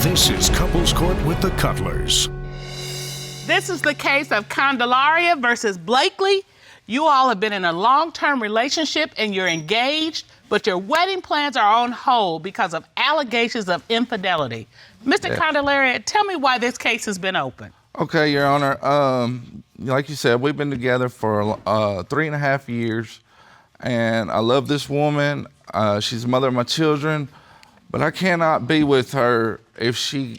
This is Couples Court with the Cutlers. This is the case of Candelaria versus Blakely. You all have been in a long-term relationship and you're engaged, but your wedding plans are on hold because of allegations of infidelity. Mr. Candelaria, tell me why this case has been open. Okay, Your Honor. Like you said, we've been together for 3.5 years, and I love this woman. She's the mother of my children, but I cannot be with her if she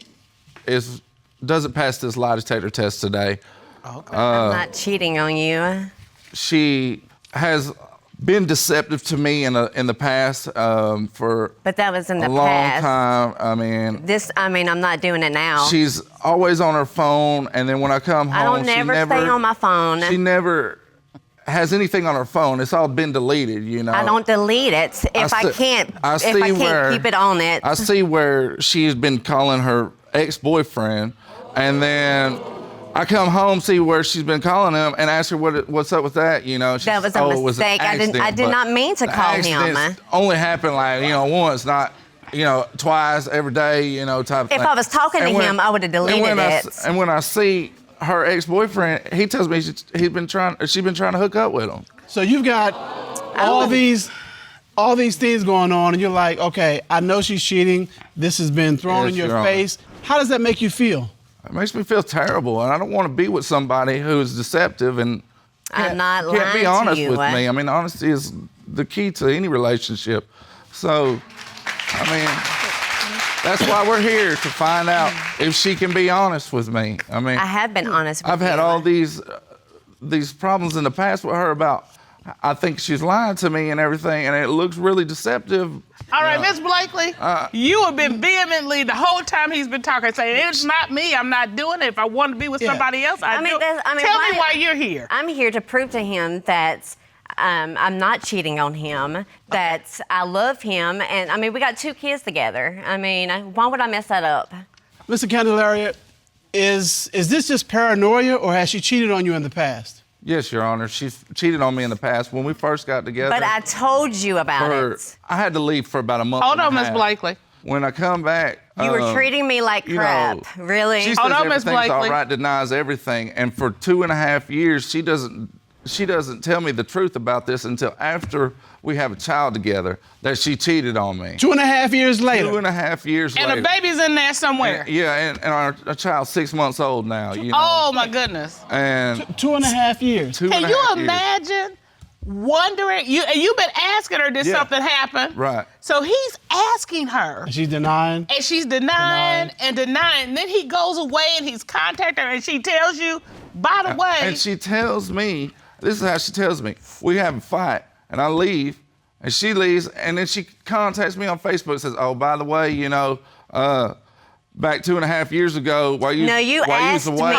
doesn't pass this lie detector test today. Okay. I'm not cheating on you. She has been deceptive to me in the past for but that was in the a long past. time. I'm not doing it now. She's always on her phone, and then when I come home, I don't never stay on my phone. She never has anything on her phone. It's all been deleted, you know. I don't delete it if I can't keep it on it. I see where she's been calling her ex-boyfriend, and then I come home, see where she's been calling him, and ask her what's up with that. You know, that was a mistake. I did not mean to call him. Only happened once, not twice, every day, type of thing. If I was talking to him, I would have deleted it. And when I see her ex-boyfriend, he tells me she's been trying to hook up with him. So you've got all these things going on, and you're like, okay, I know she's cheating. This has been thrown in your face. How does that make you feel? It makes me feel terrible, and I don't want to be with somebody who is deceptive and can't be honest with me. I mean, honesty is the key to any relationship. So, that's why we're here, to find out if she can be honest with me. I have been honest with you. I've had all these problems in the past with her about, I think she's lying to me and everything, and it looks really deceptive. All right, Miss Blakely, you have been vehemently the whole time he's been talking, saying, it's not me, I'm not doing it. If I want to be with somebody else, I do. Tell me why you're here. I'm here to prove to him that I'm not cheating on him, that I love him, and we got 2 kids together. Why would I mess that up? Mr. Candelaria, is this just paranoia, or has she cheated on you in the past? Yes, Your Honor. She's cheated on me in the past when we first got together. But I told you about it. I had to leave for about a month. Hold on, Miss Blakely. When I come back, you were treating me like crap. Really? She says everything's all right, denies everything, and for 2.5 years, she doesn't tell me the truth about this until after we have a child together, that she cheated on me. 2.5 years later. 2.5 years later. And the baby's in there somewhere. And our child's 6 months old now. Oh my goodness. And 2.5 years. Can you imagine wondering? You've been asking her, did something happen? Right. So he's asking her. And she's denying. And she's denying. And then he goes away and he's contacting her, and she tells you, by the way. And she tells me, this is how she tells me, we have a fight, and I leave, and she leaves, and then she contacts me on Facebook and says, oh, by the way, back 2.5 years ago, while you was away,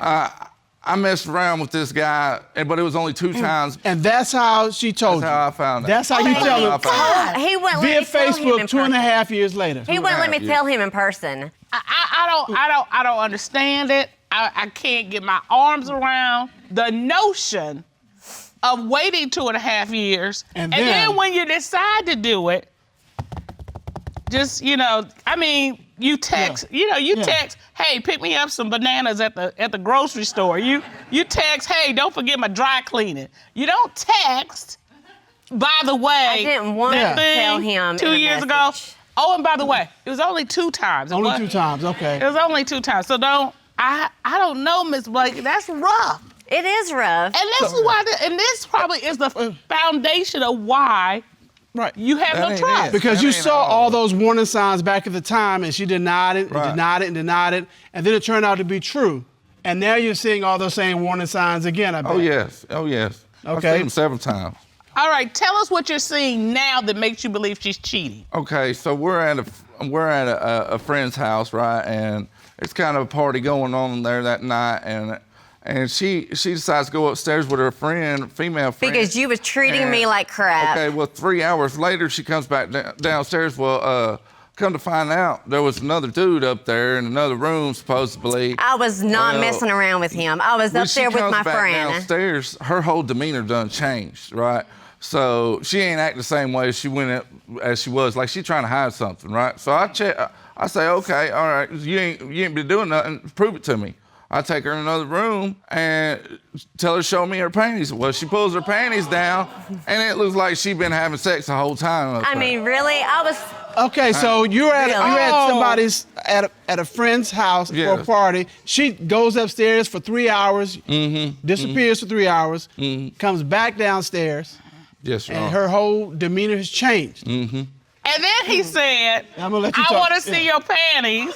I messed around with this guy, but it was only 2 times. And that's how she told you. That's how I found out. That's how you tell him. He wouldn't via let me tell him in Facebook 2.5 years later. He wouldn't let me tell him in person. I don't understand it. I can't get my arms around the notion of waiting 2.5 years. And then when you decide to do it, just, you text, text, hey, pick me up some bananas at the grocery store. You text, hey, don't forget my dry cleaning. You don't text, by the way. I didn't want to tell him 2 years ago. Oh, and by the way, it was only 2 times. Only 2 times, okay. It was only 2 times. So I don't know, Miss Blake, that's rough. It is rough. And this is why, and this probably is the foundation of why you have no trust. Because you saw all those warning signs back at the time, and she denied it, and denied it, and denied it, and then it turned out to be true. And now you're seeing all those same warning signs again, I bet. Oh, yes. Okay. I've seen them several times. All right, tell us what you're seeing now that makes you believe she's cheating. Okay, so we're at a friend's house, right? And it's kind of a party going on there that night, and she decides to go upstairs with her friend, female friend. Because you was treating me like crap. Okay, well, 3 hours later, she comes back downstairs. Well, come to find out, there was another dude up there in another room, supposedly. I was not messing around with him. I was up there with my friend. When she comes back downstairs, her whole demeanor done changed, right? So she ain't acting the same way as she was. Like, she trying to hide something, right? So I I say, okay, all right, you ain't been doing nothing, prove it to me. I take her in another room and tell her to show me her panties. Well, she pulls her panties down, and it looks like she's been having sex the whole time. I mean, really? I was... Okay, so you're at somebody's, at a friend's house for a party. She goes upstairs for 3 hours, disappears for 3 hours, comes back downstairs, and her whole demeanor has changed. And then he said, I'm gonna let you I want to see your panties.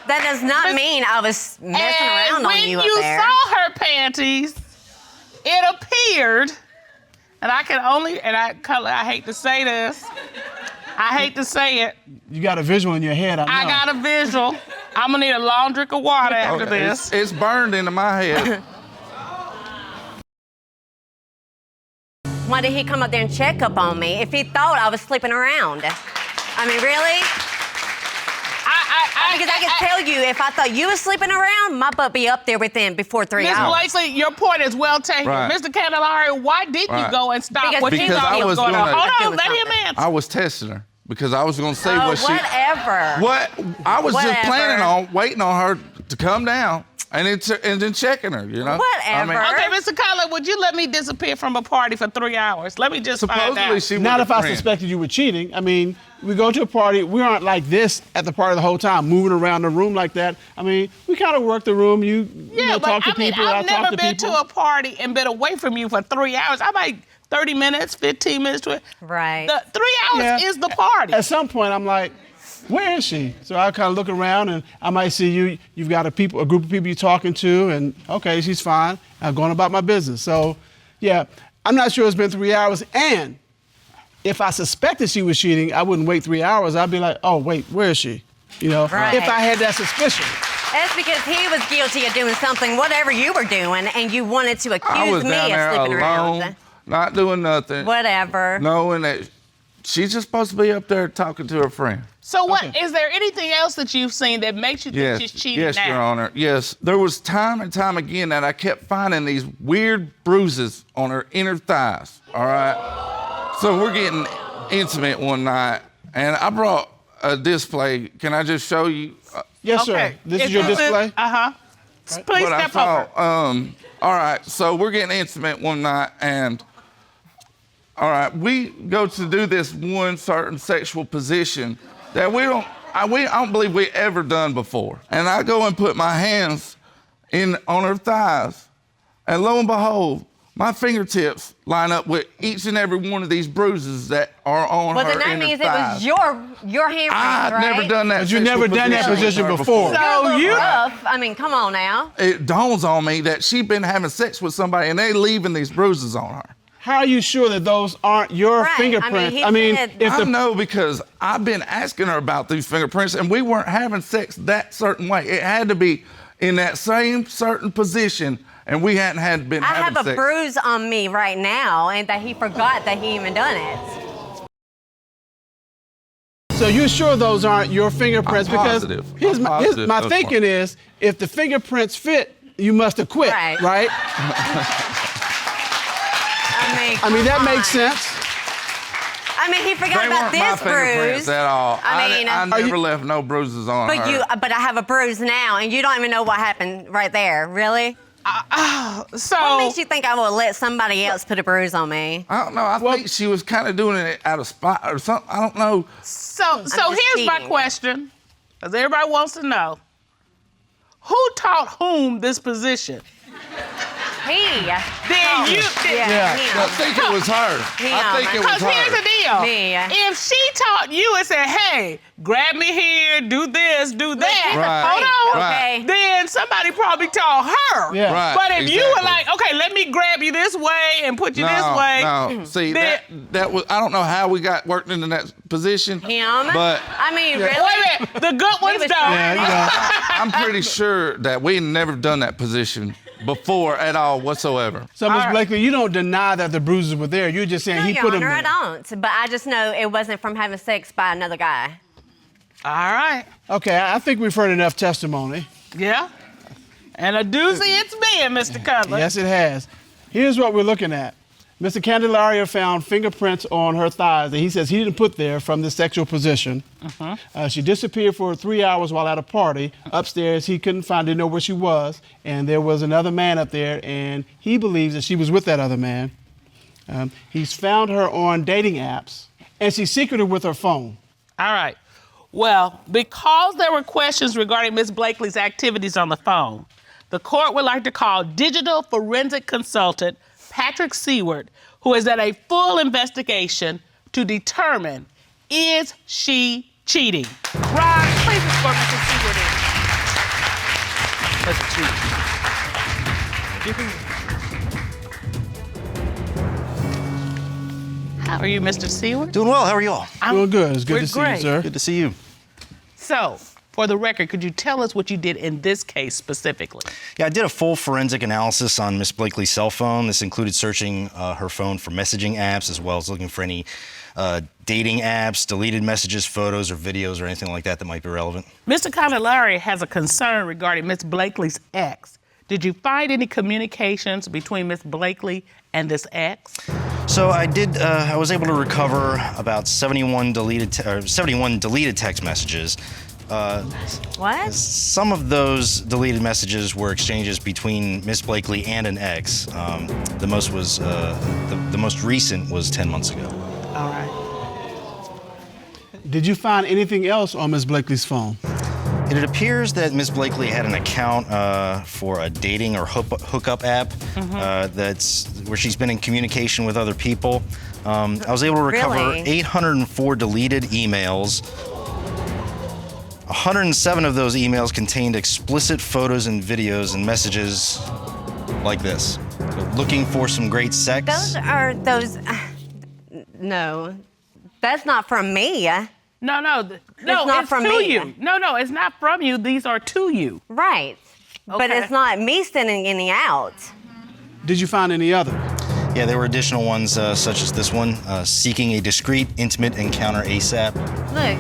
That does not mean I was messing around on you up there. When you saw her panties, it appeared, and I hate to say this, I hate to say it. You got a visual in your head, I know. I got a visual. I'm gonna need a long drink of water after this. It's burned into my head. Why did he come up there and check up on me if he thought I was sleeping around? I mean, really? Because I can tell you, if I thought you was sleeping around, my butt be up there before 3 hours. Ms. Blakely, your point is well taken. Right. Mr. Candelaria, why did you go and stop what he Because thought I he was was going on? doing Hold on, let him answer. I was testing her because I was going to say what she... Whatever. What? I was just planning on waiting on her to come down and then checking her, you know? Whatever. Okay, Mr. Cutler, would you let me disappear from a party for 3 hours? Let me just find Supposedly out. she was Not a if I friend. suspected you were cheating. I mean, we go to a party, we aren't like this at the party the whole time, moving around the room like that. I mean, we kind of work the room. You talk to people, I talk to people. I've never been to a party and been away from you for 3 hours. I might 30 minutes, 15 minutes to it. Right. The 3 hours is the party. At some point, I'm like, where is she? So I kind of look around and I might see you've got a group of people you're talking to, and okay, she's fine. I'm going about my business. So, yeah, I'm not sure it's been 3 hours. And if I suspected she was cheating, I wouldn't wait 3 hours. I'd be like, oh, wait, where is she? You know, Right. if I had that suspicion. That's because he was guilty of doing something, whatever you were doing, and you wanted to I accuse was me down of there sleeping alone, around. not doing nothing. Whatever. Knowing that she's just supposed to be up there talking to her friend. So what, is there anything else that you've seen that makes you think she's cheating yes, now? Your Honor. Yes, there was time and time again that I kept finding these weird bruises on her inner thighs, all right? So we're getting intimate one night, and I brought a display. Can I just show you? Yes, sir. This is your display? Uh-huh. Please What I step over. saw, all right, so we're getting intimate one night, and all right, we go to do this one certain sexual position that I don't believe we ever done before. And I go and put my hands on her thighs, and lo and behold, my fingertips line up with each and every one of these bruises that are on her Well, then that inner means thighs. it was your handprint, I've right? never done that. But you've never done that position before. So you... Rough. I mean, come on now. It dawns on me that she's been having sex with somebody and they leaving these bruises on her. How are you sure that those aren't your Right. fingerprints? I mean, he said- if I the know because I've been asking her about these fingerprints and we weren't having sex that certain way. It had to be in that same certain position and we hadn't been I having have a sex. bruise on me right now, and that he forgot that he even done it. So you're sure those aren't your fingerprints? I'm because positive. Here's I'm my, positive my those thinking weren't. is, if the fingerprints fit, you must have quit, Right. right? I mean, that makes sense. I mean, he forgot They about weren't my this fingerprints bruise. at all. I mean, I never left no bruises on her. but I have a bruise now, and you don't even know what happened right there. Really? So... What makes you think I will let somebody else put a bruise on me? I don't know. I think she was kind of doing it out of spite or something. I don't know. So just here's my cheating. question, because everybody wants to know. Who taught whom this position? He. Then you did. Yeah. I think it was her. I think it was Because here's the her. deal. Me. If she taught you and said, hey, grab me here, do this, do that, Right. hold on, Okay. then somebody probably taught her. Yeah. Right, But if you were exactly. like, okay, let me grab you this way and put you this way. No, see, then- that was, I don't know how we got worked into that position. Him. But I mean, Wait really? a minute, the good ones was don't. trying. I'm pretty sure that we never done that position before at all whatsoever. So, Ms. right. Blakely, you don't deny that the bruises were there. You're just saying No, he Your put them Honor, there. I don't. But I just know it wasn't from having sex by another guy. All right. Okay, I think we've heard enough testimony. Yeah. And a doozy it's been, Mr. Cutler. Yes, it has. Here's what we're looking at. Mr. Candelaria found fingerprints on her thighs that he says he didn't put there from the sexual position. She disappeared for 3 hours while at a party. Upstairs, he couldn't find, didn't know where she was, and there was another man up there, and he believes that she was with that other man. He's found her on dating apps, and she's secretive with her phone. All right. Well, because there were questions regarding Ms. Blakely's activities on the phone, the court would like to call digital forensic consultant Patrick Seward, who is at a full investigation to determine, is she cheating? Ron, please escort Mr. Seward in. Let's cheat. How are you, Mr. Seward? Doing well. How are you all? Doing good. It's good to see you, sir. Good to see you. So, for the record, could you tell us what you did in this case specifically? Yeah, I did a full forensic analysis on Miss Blakely's cell phone. This included searching her phone for messaging apps, as well as looking for any dating apps, deleted messages, photos, or videos, or anything like that that might be relevant. Mr. Candelaria has a concern regarding Miss Blakely's ex. Did you find any communications between Miss Blakely and this ex? So I did. I was able to recover about 71 deleted text messages. What? Some of those deleted messages were exchanges between Miss Blakely and an ex. The most recent was 10 months ago. All right. Did you find anything else on Ms. Blakely's phone? It appears that Ms. Blakely had an account for a dating or hookup app that's where she's been in communication with other people. I was able to recover Really? 804 deleted emails. 107 of those emails contained explicit photos and videos and messages like this. So, looking for some great sex. No, that's not from me. No, not it's from to me. you. No, it's not from you. These are to you. Right. But Okay. it's not me sending any out. Did you find any other? Yeah, there were additional ones such as this one, seeking a discreet, intimate encounter ASAP. Look,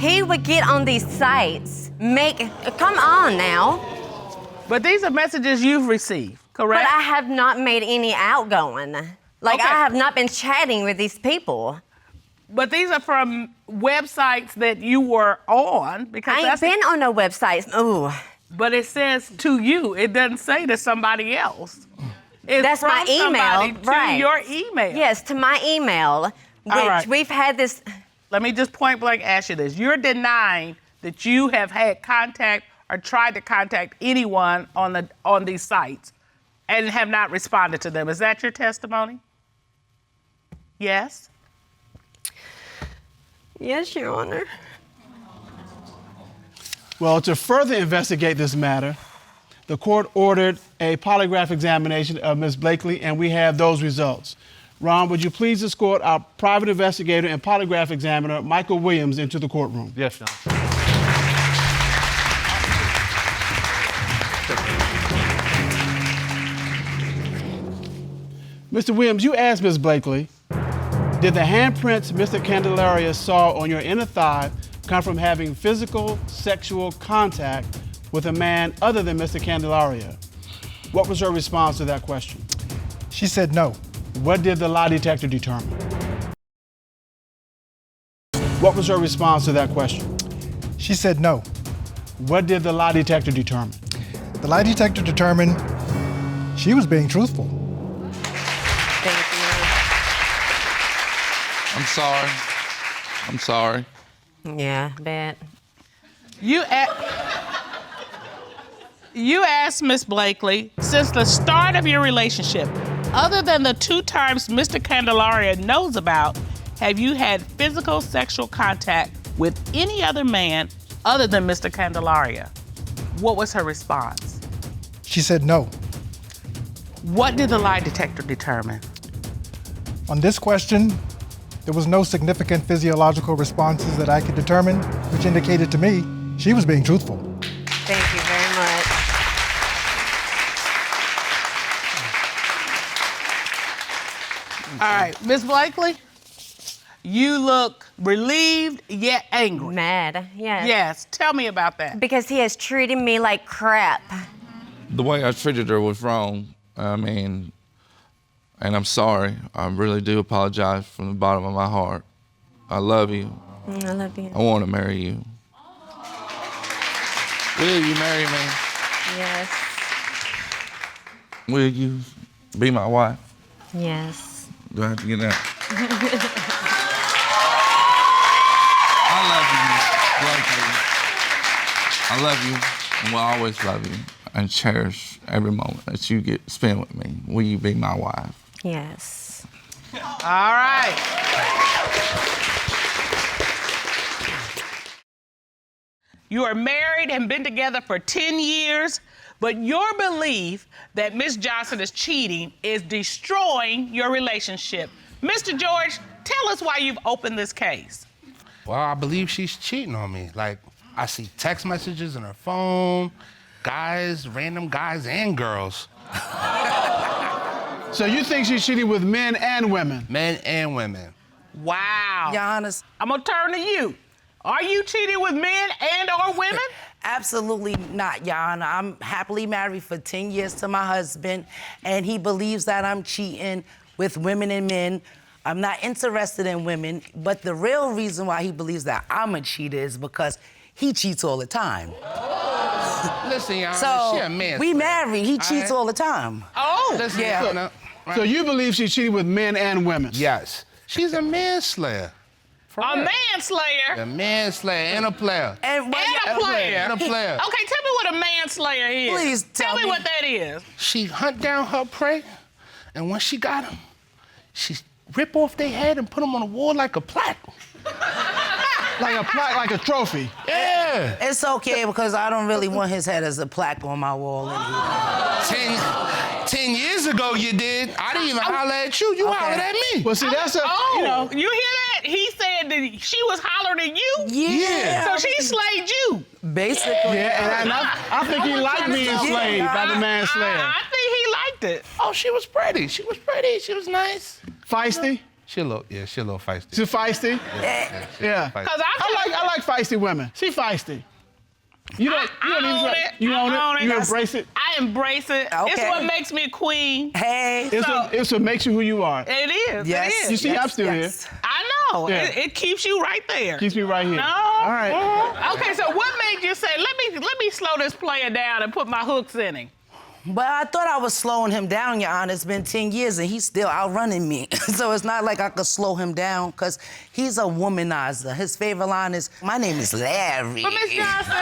he would get on these sites, come on now. But these are messages you've received, correct? But I have not made any outgoing. Like, Okay. I have not been chatting with these people. But these are from websites that you were on because I ain't been on no websites. Ooh. But it says to you. It doesn't say to somebody else. It's That's from my email, somebody to right. your email. Yes, to my email, which right. we've had this. Let me just point blank ask you this. You're denying that you have had contact or tried to contact anyone on these sites and have not responded to them. Is that your testimony? Yes? Yes, Your Honor. Well, to further investigate this matter, the court ordered a polygraph examination of Ms. Blakely, and we have those results. Ron, would you please escort our private investigator and polygraph examiner, Michael Williams, into the courtroom? Yes, John. Mr. Williams, you asked Ms. Blakely, did the handprints Mr. Candelaria saw on your inner thigh come from having physical sexual contact with a man other than Mr. Candelaria? What was her response to that question? She said no. What did the lie detector determine? What was her response to that question? She said no. What did the lie detector determine? The lie detector determined she was being truthful. Thank you. I'm sorry. Yeah, I bet. You asked Miss Blakely, since the start of your relationship, other than the 2 times Mr. Candelaria knows about, have you had physical sexual contact with any other man other than Mr. Candelaria? What was her response? She said no. What did the lie detector determine? On this question, there was no significant physiological responses that I could determine, which indicated to me she was being truthful. Thank you very much. All right, Miss Blakely, you look relieved yet angry. Mad, yes. Yes, tell me about that. Because he has treated me like crap. The way I treated her was wrong. I mean, And I'm sorry. I really do apologize from the bottom of my heart. I love you. I love you. I want to marry you. Will you marry me? Yes. Will you be my wife? Yes. Do I have to get that? I love you, and will always love you, and cherish every moment that you get spent with me. Will you be my wife? Yes. All right. You are married and been together for 10 years, but your belief that Miss Johnson is cheating is destroying your relationship. Mr. George, tell us why you've opened this case. Well, I believe she's cheating on me. Like, I see text messages on her phone, guys, random guys and girls. So you think she's cheating with men and women? Men and women. Wow. Your Honest, I'm gonna turn to you. Are you cheating with men and or women? absolutely not, Your Honor. I'm happily married for 10 years to my husband, and he believes that I'm cheating with women and men. I'm not interested in women, but the real reason why he believes that I'm a cheater is because he cheats all the time. Listen, Your Honor, So she a man. we married, he cheats all the time. Oh. Listen, Yeah. Your Honor, right? So you believe she's cheating with men and women? Yes. She's a manslayer. For A real. manslayer A manslayer and a player. And, and a player. And a player. Okay, tell me what a manslayer is. Please tell me me. what that is. She hunt down her prey, and when she got him, she rip off their head and put them on the wall like a plaque. Like a plaque, like a trophy. Yeah. It's okay because I don't really want his head as a plaque on my wall anymore. 10 years ago you did. I didn't even holler at you. You hollered at me. Well, see, that's a, Oh, you know, you hear that? He said that she was hollering at you? Yeah. So she slayed you. Basically. yeah, and I think he liked being slayed by the manslayer. I think he liked it. Oh, she was pretty. She was pretty. She was nice. Feisty? She a little feisty. She feisty? Yeah. Feisty. Cause I like feisty women. She feisty. You don't own it. You own I it? You embrace it? I embrace it. It's Okay. what makes me a queen. Hey. It's what makes you who you are. It is. Yes. It is. You see, I'm still here. I know. Yeah. It keeps you right there. Keeps me right here. No. All right. Okay, so what made you say, let me slow this player down and put my hooks in him? But I thought I was slowing him down, Your Honor. It's been 10 years and he's still outrunning me. So it's not like I could slow him down because he's a womanizer. His favorite line is, "My name is Larry." But Miss Johnson,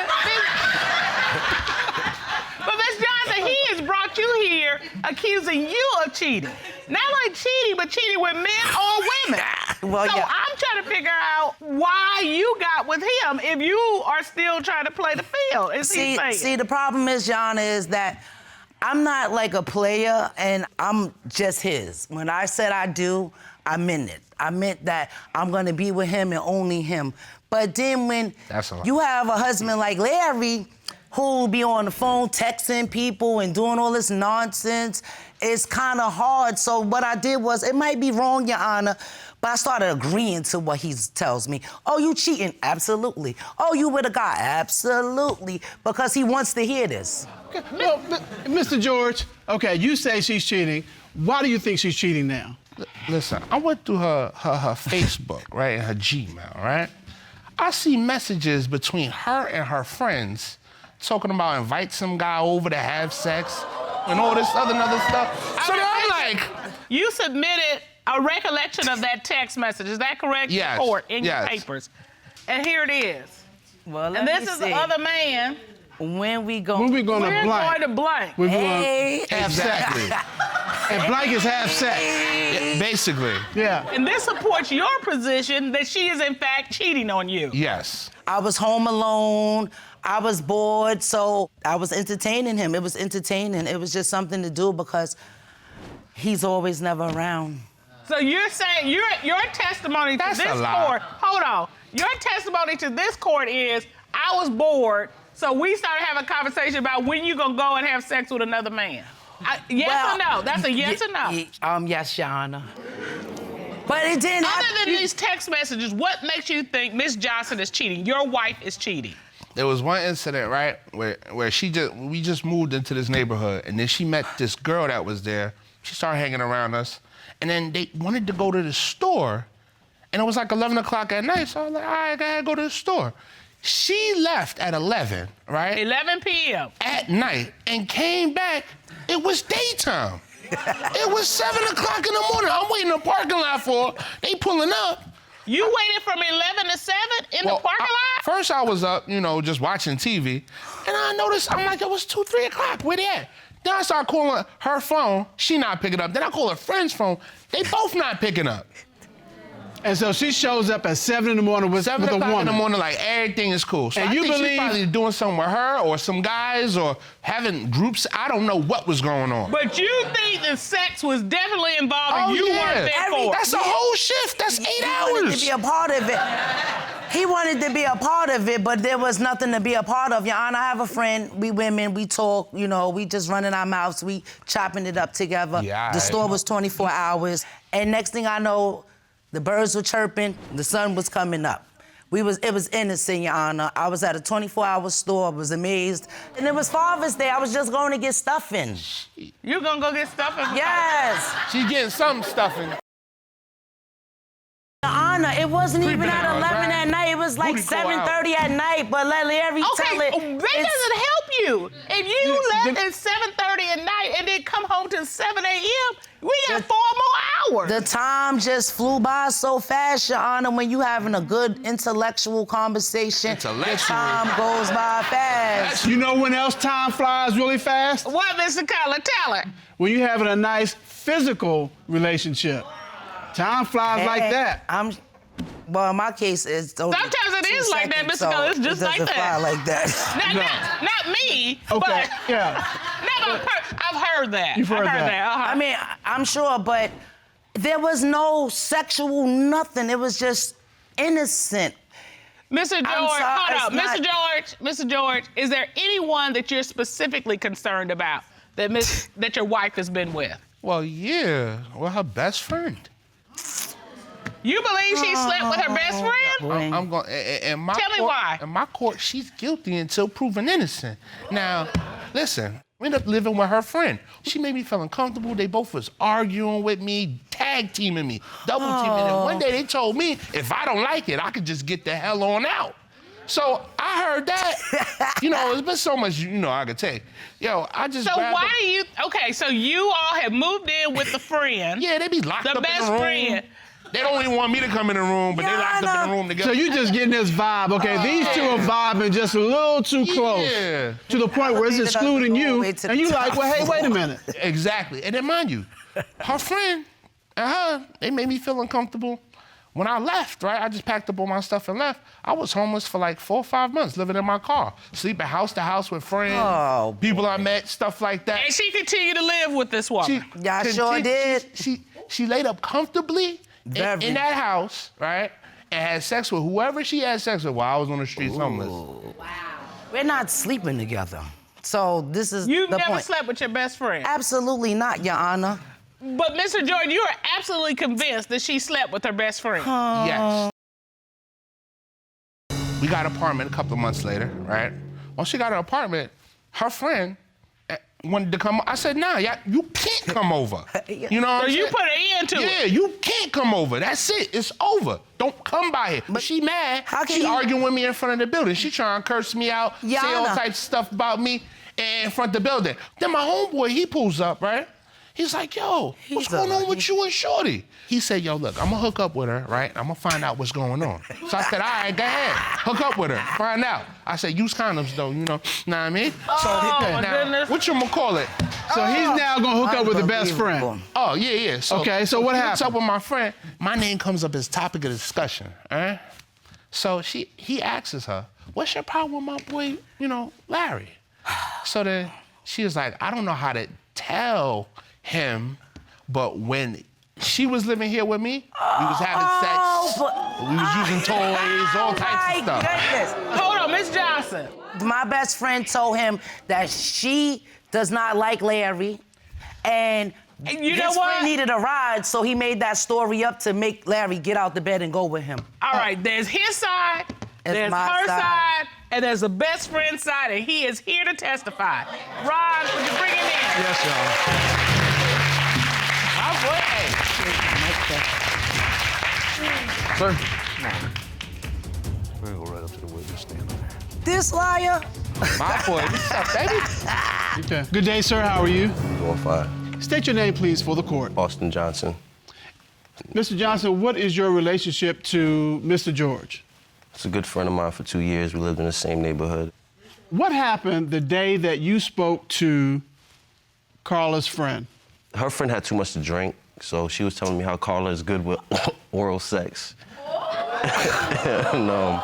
he has brought you here accusing you of cheating. Not like cheating, but cheating with men or women. Well, so yeah. I'm trying to figure out why you got with him if you are still trying to play the field. Is he saying? See, the problem is, Your Honor, is that I'm not like a player and I'm just his. When I said I do, I meant it. I meant that I'm gonna be with him and only him. But then when That's a lot. you have a husband like Larry, who'll be on the phone texting people and doing all this nonsense, it's kind of hard. So what I did was, it might be wrong, Your Honor, but I started agreeing to what he tells me. Oh, you cheating? Absolutely. Oh, you with a guy? Absolutely. Because he wants to hear this. Well, Mr. George, okay, you say she's cheating. Why do you think she's cheating now? Listen, I went through her Facebook, right, and her Gmail, right? I see messages between her and her friends talking about invite some guy over to have sex and all this other stuff. So then I'm like, You submitted a recollection of that text message. Is that correct? Yes, Report in your yes. papers. And here it is. Well, let And this me is see. the other man. When we go. When we going to We're blank? going to blank. We're going Hey. half sex. And blank is half sex. yeah, basically, Yeah. And this supports your position that she is in fact cheating on you. yes. I was home alone. I was bored, so I was entertaining him. It was entertaining. It was just something to do because he's always never around. So you're saying your testimony That's to this a lie. court, hold on. Your testimony to this court is, I was bored, so we started having a conversation about when you gonna go and have sex with another man. Yes or no? That's a yes or no. Yes, Your Honor. But it didn't Other happen. than these text messages, what makes you think Miss Johnson is cheating? Your wife is cheating. There was one incident, right, where we just moved into this neighborhood, and then she met this girl that was there. She started hanging around us. And then they wanted to go to the store. And it was like 11 o'clock at night. So I was like, all right, I gotta go to the store. She left at 11, right? 11 p.m. At night and came back. It was daytime. It was 7 o'clock in the morning. I'm waiting in the parking lot for her. They pulling up. You waited from 11 to 7 in the parking lot? First, I was up, just watching TV. And I noticed, I'm like, it was 2, 3 o'clock. Where they at? Then I start calling her phone. She not picking up. Then I call her friend's phone. They both not picking up. And so she shows up at 7 in the morning with a woman. 7 o'clock in the morning, like everything is cool. So and I you think believe she's probably doing something with her or some guys or having groups. I don't know what was going on. But you think that sex was definitely involved and you weren't there for it? That's a whole shift. That's 8 hours. He wanted to be a part of it. He wanted to be a part of it, but there was nothing to be a part of. Your Honor, I have a friend. We women, we talk, we just running our mouths. We chopping it up together. Yeah, the store was 24 hours. And next thing I know, the birds were chirping, the sun was coming up. It was innocent, Your Honor. I was at a 24-hour store, I was amazed. And it was Father's Day, I was just going to get stuffing. You gonna go get stuffing? Yes. She's getting some stuffing. Your Honor, it wasn't even Creeping at out, 11 right? at night, it was like Booty call 7:30 at night, but let Larry tell it. Okay, that doesn't help you. If you left at 7:30 at night and then come home till 7 a.m., we got 4 more hours. The time just flew by so fast, Your Honor, when you having a good intellectual conversation. The time goes by fast. You know when else time flies really fast? What, Mr. Cutler? Tell her. When you're having a nice physical relationship. Time flies like that. Well, in my case, it's sometimes it is like that, Mr. Cutler. It's just like that. It doesn't fly like that. Not me. Okay, but yeah. I've heard that. You've heard I've heard that. Uh-huh. I mean, I'm sure, but there was no sexual nothing. It was just innocent. Mr. George, hold up. Mr. George, is there anyone that you're specifically concerned about that your wife has been with? Well, yeah. Well, her best friend. You believe she slept with her best friend? I'm going. In my Tell me court, why. In my court, she's guilty until proven innocent. Now, listen. We ended up living with her friend. She made me feel uncomfortable. They both was arguing with me, tag teaming me, double teaming. And one day they told me if I don't like it, I could just get the hell on out. So I heard that. There's been so much, I could take. I just. So why do you? Okay, so you all have moved in with the friend. Yeah, they be locked up in the room. The best friend. They don't even want me to come in the room, but they locked up in the room together. So you just getting this vibe, okay? These two are vibing just a little too close. Yeah. To the point where it's excluding you, and you like, well, hey, wait a minute. Exactly. And then mind you, her friend and her, they made me feel uncomfortable. When I left, right, I just packed up all my stuff and left. I was homeless for like 4 or 5 months, living in my car, sleeping house to house with friends, people I met, stuff like that. And she continued to live with this woman. Yeah, I sure did. She laid up comfortably in that house, right, and had sex with whoever she had sex with while I was on the streets homeless. Wow. We're not sleeping together. So this is You the never point. slept with your best friend? Absolutely not, Your Honor. But Mr. Jordan, you are absolutely convinced that she slept with her best friend? Yes. We got an apartment a couple of months later, right? Once she got an apartment, her friend wanted to come. I said, nah, you can't come over. You know what I'm saying? You put an end to it. Yeah, you can't come over. That's it. It's over. Don't come by here. But she mad. She arguing with me in front of the building. She trying to curse me out, say all types of stuff about me in front of the building. Then my homeboy, he pulls up, right? He's like, yo, what's going on with you and Shorty? He said, yo, look, I'm gonna hook up with her, right? I'm gonna find out what's going on. So I said, all right, go ahead. Hook up with her, find out. I said, use condoms though, know what I mean? Oh, my goodness. What you gonna call it? So he's now gonna hook up with the best friend. Oh, yeah. So, okay, so what happened? Hooks up with my friend. My name comes up as topic of discussion, all right? So he asks her, what's your problem with my boy, Larry? So then she was like, I don't know how to tell him, but when she was living here with me, we was having sex, we was using toys, all types of stuff. Goodness. Hold on, Miss Johnson. My best friend told him that she does not like Larry, and you know his what? friend needed a ride, so he made that story up to make Larry get out the bed and go with him. All right, there's his side, there's her side, and there's the best friend's side, and he is here to testify. Ron, would you bring him in? Yes, y'all. Sir. We're gonna go right up to the witness stand there. This liar. My boy, what's up, baby? Okay. Good day, sir. How are you? Doing fine. State your name, please, for the court. Austin Johnson. Mr. Johnson, what is your relationship to Mr. George? It's a good friend of mine for 2 years. We lived in the same neighborhood. What happened the day that you spoke to Carla's friend? Her friend had too much to drink, so she was telling me how Carla is good with oral sex. No.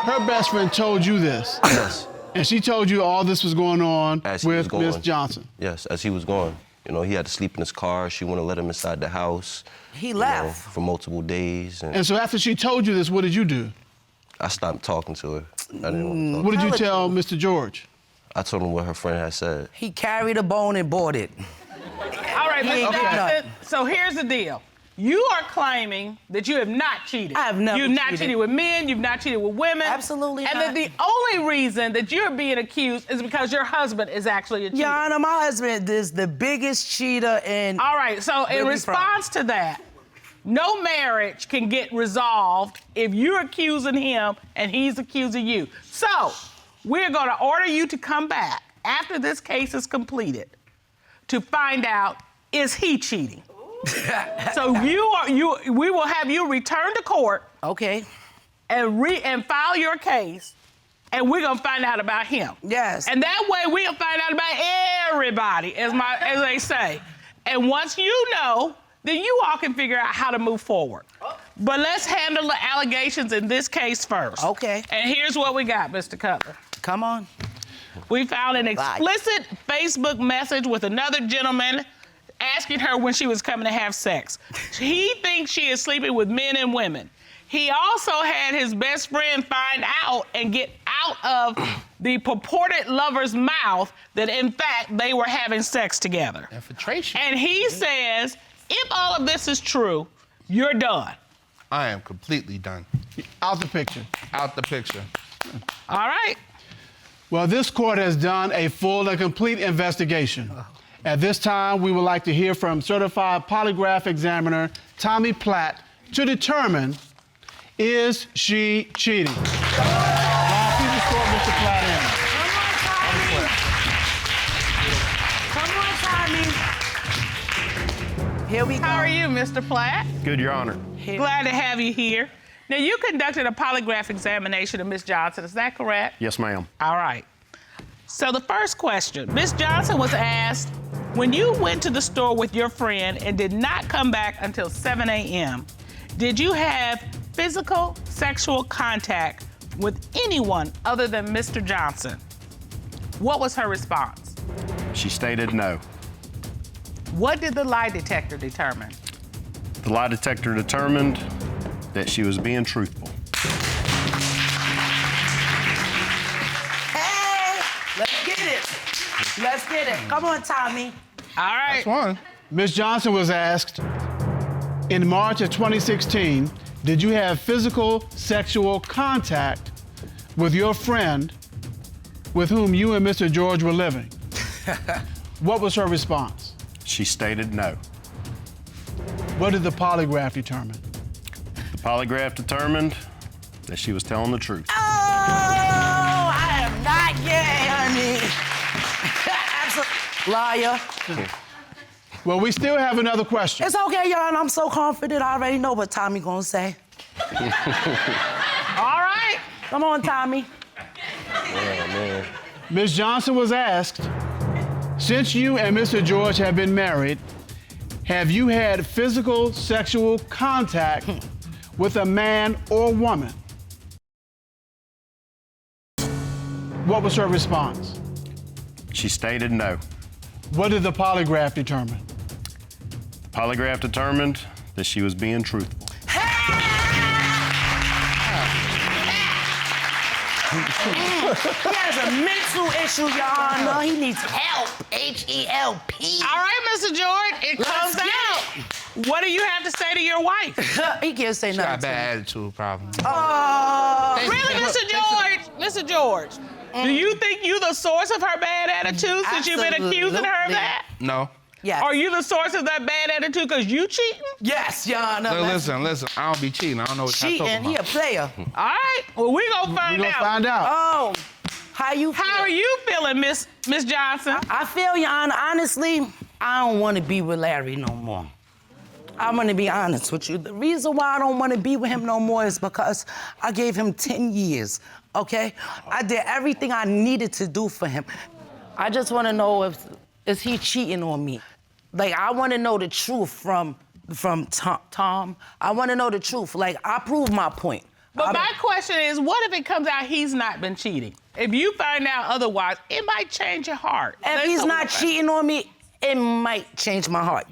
Her best friend told you this? Yes. And she told you all this was going on with Miss Johnson? Yes, as he was going. You know, he had to sleep in his car. She wouldn't let him inside the house. He left. For multiple days. And so after she told you this, what did you do? I stopped talking to her. I didn't want to talk. What did you tell Mr. George? I told him what her friend had said. He carried a bone and bought it. All right, Mr. Johnson, so here's the deal. You are claiming that you have not cheated. I have never You've not cheated with men, you've not cheated with women. Absolutely and not. that the only reason that you're being accused is because your husband is actually a cheater. Your Honor, my husband is the biggest cheater in... All right, so in response to that, no marriage can get resolved if you're accusing him and he's accusing you. So, we're gonna order you to come back after this case is completed to find out, is he cheating? So we will have you return to court. Okay. And file your case, and we're gonna find out about him. Yes. And that way we'll find out about everybody, as they say. And once you know, then you all can figure out how to move forward. But let's handle the allegations in this case first. Okay. And here's what we got, Mr. Cutler. Come on. We found an explicit Facebook message with another gentleman asking her when she was coming to have sex. He thinks she is sleeping with men and women. He also had his best friend find out and get out of the purported lover's mouth that, in fact, they were having sex together. Infiltration. And he says, if all of this is true, you're done. I am completely done. Out the picture. Out the picture. All right. Well, this court has done a full and complete investigation. At this time, we would like to hear from certified polygraph examiner Tommy Platt to determine, is she cheating? Now, please escort Mr. Platt in. Come on, Tommy. Here we go. How are you, Mr. Platt? Good, Your Honor. Glad to have you here. Now, you conducted a polygraph examination of Miss Johnson, is that correct? Yes, ma'am. All right. So the first question, Miss Johnson was asked, when you went to the store with your friend and did not come back until 7 a.m., did you have physical sexual contact with anyone other than Mr. Johnson? What was her response? She stated no. What did the lie detector determine? The lie detector determined that she was being truthful. Hey, let's get it. Let's get it. Come on, Tommy. All right. That's one. Ms. Johnson was asked, in March of 2016, did you have physical sexual contact with your friend with whom you and Mr. George were living? What was her response? She stated no. What did the polygraph determine? The polygraph determined that she was telling the truth. Oh, I am not gay, honey. Absolutely. Liar. Well, we still have another question. It's okay, Your Honor. I'm so confident. I already know what Tommy gonna say. All right. Come on, Tommy. Oh, man. Ms. Johnson was asked, since you and Mr. George have been married, have you had physical sexual contact with a man or woman? What was her response? She stated no. What did the polygraph determine? Polygraph determined that she was being truthful. He has a mental issue, Your Honor. He needs help. H-E-L-P. All right, Mr. George, it comes out. What do you have to say to your wife? He can't say She got a nothing. bad attitude problem. Oh. Really, Mr. George? Mr. George, do you think you the source of her bad attitude since you've been accusing her of that? No. Yes. Are you the source of that bad attitude because you cheating? Yes, Your Honor. Listen, I don't be cheating. I don't know what you're Cheating, talking he a about. player. All right, well, we gonna find out. find out. Oh, how you feel? How are you feeling, Miss Johnson? I feel, Your Honor, honestly, I don't want to be with Larry no more. I'm gonna be honest with you. The reason why I don't want to be with him no more is because I gave him 10 years, okay? I did everything I needed to do for him. I just want to know is he cheating on me? Like, I want to know the truth from Tom. I want to know the truth. Like, I proved my point. But my question is, what if it comes out he's not been cheating? If you find out otherwise, it might change your heart. If he's not cheating on me, it might change my heart.